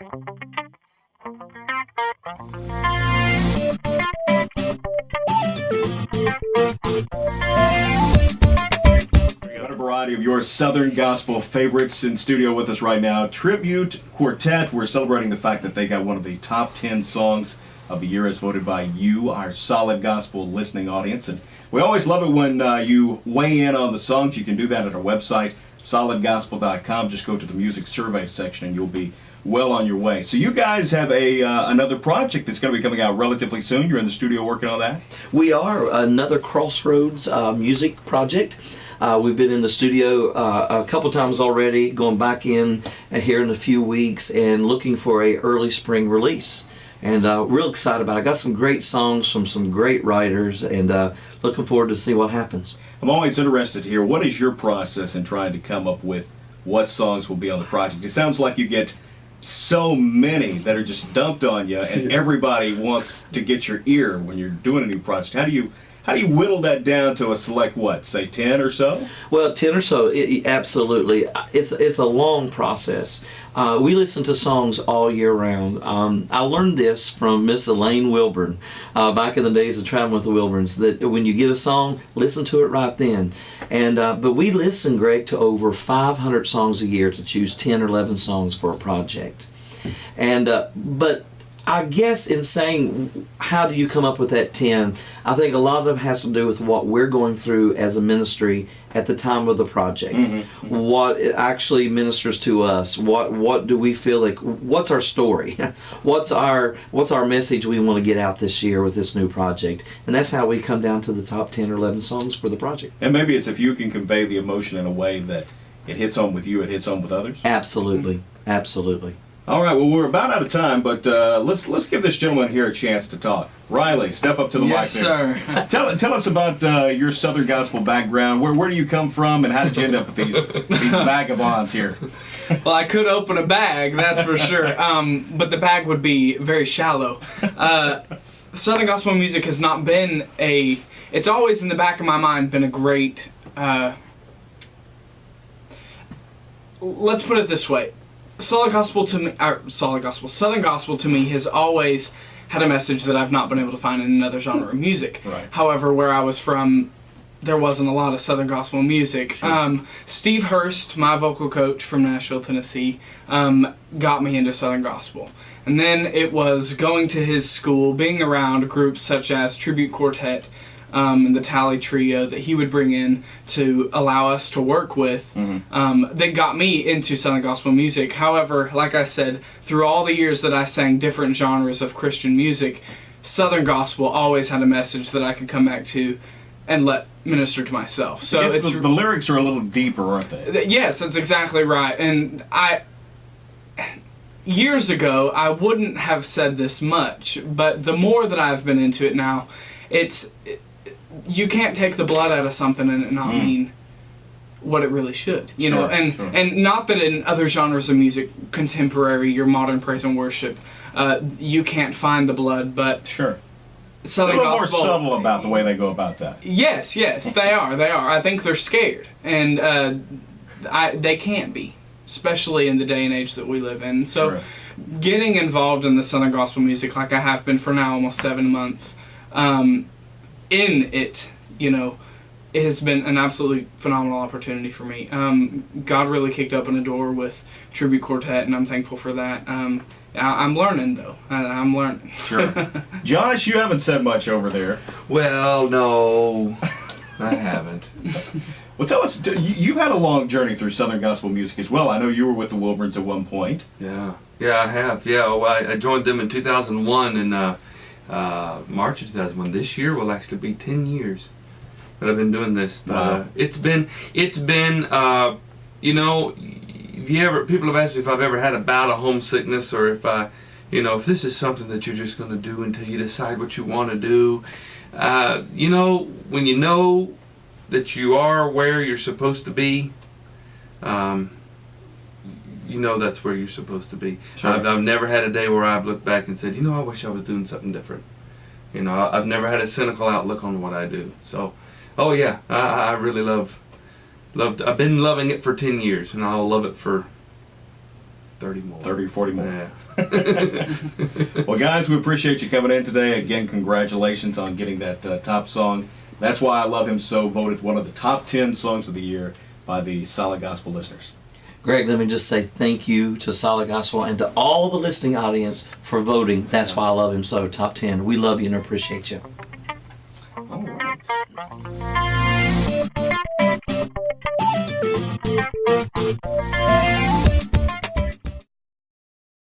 Got a variety of your Southern Gospel favorites in studio with us right now. Tribute Quartet. We're celebrating the fact that they got one of the top 10 songs of the year as voted by you, our solid gospel listening audience. And we always love it when you weigh in on the songs. You can do that at our website, solidgospel.com. Just go to the music survey section and you'll be well on your way. So you guys have another project that's going to be coming out relatively soon. You're in the studio working on that? We are. Another Crossroads music project. We've been in the studio a couple times already, going back in here in a few weeks and looking for a early spring release. And real excited about it. I got some great songs from some great writers, and looking forward to see what happens. I'm always interested to hear, what is your process in trying to come up with what songs will be on the project? It sounds like you get so many that are just dumped on you, and everybody wants to get your ear when you're doing a new project. How do you whittle that down to a select, what, say 10 or so? Well, 10 or so, absolutely. It's a long process. We listen to songs all year round. I learned this from Miss Elaine Wilburn back in the days of traveling with the Wilburns, that when you get a song, listen to it right then. And but we listen, Greg, to over 500 songs a year to choose 10 or 11 songs for a project. And but I guess in saying how do you come up with that 10, I think a lot of it has to do with what we're going through as a ministry at the time of the project. Mm-hmm. What actually ministers to us. What do we feel like? What's our story? What's our message we want to get out this year with this new project? And that's how we come down to the top 10 or 11 songs for the project. And maybe it's if you can convey the emotion in a way that it hits home with you, it hits home with others. Absolutely, absolutely. All right, well, we're about out of time, but let's give this gentleman here a chance to talk. Riley, step up to the mic. Yes, sir. Tell us about your Southern Gospel background. Where do you come from, and how did you end up with these vagabonds here? Well, I could open a bag, that's for sure, but the bag would be very shallow. Southern Gospel music has not been it's always in the back of my mind been a great, let's put it this way. Southern Gospel to me has always had a message that I've not been able to find in another genre of music. Right. However, where I was from, there wasn't a lot of Southern Gospel music. Sure. Steve Hurst, my vocal coach from Nashville, Tennessee, got me into Southern Gospel. And then it was going to his school, being around groups such as Tribute Quartet, and the Tally Trio that he would bring in to allow us to work with, that got me into Southern Gospel music. However, like I said, through all the years that I sang different genres of Christian music, Southern Gospel always had a message that I could come back to and let minister to myself. So it's the lyrics are a little deeper, aren't they? Yes, that's exactly right. And years ago, I wouldn't have said this much, but the more that I've been into it now, you can't take the blood out of something and it not mean what it really should, you know. And sure. And not that in other genres of music, contemporary, your modern praise and worship, you can't find the blood, but sure. Southern Gospel, a little Gospel, more subtle about the way they go about that. Yes, they are. I think they're scared, and they can't be, especially in the day and age that we live in. So, Sure. Getting involved in the Southern Gospel music, like I have been for now almost 7 months. In it, you know, it has been an absolutely phenomenal opportunity for me. God really kicked open a door with Tribute Quartet, and I'm thankful for that. I'm learning, though. I'm learning. Sure. Josh, you haven't said much over there. Well, no, I haven't. Well, tell us, you've had a long journey through Southern Gospel music as well. I know you were with the Wilburns at one point. Yeah, I have. Yeah, well, I joined them in 2001, and March of 2001. This year will actually be 10 years that I've been doing this. Wow. It's been, you know, people have asked me if I've ever had a bout of homesickness, or if if this is something that you're just going to do until you decide what you want to do. You know, when you know that you are where you're supposed to be, you know that's where you're supposed to be. Sure. I've never had a day where I've looked back and said, I wish I was doing something different. I've never had a cynical outlook on what I do. So, oh yeah, I really loved. I've been loving it for 10 years, and I'll love it for 30 more. 30 or 40 more. Yeah. Well, guys, we appreciate you coming in today. Again, congratulations on getting that top song. That's Why I Love Him So, voted one of the top 10 songs of the year by the Solid Gospel listeners. Greg, let me just say thank you to Solid Gospel and to all the listening audience for voting That's Why I Love Him So, top 10. We love you and appreciate you. All right.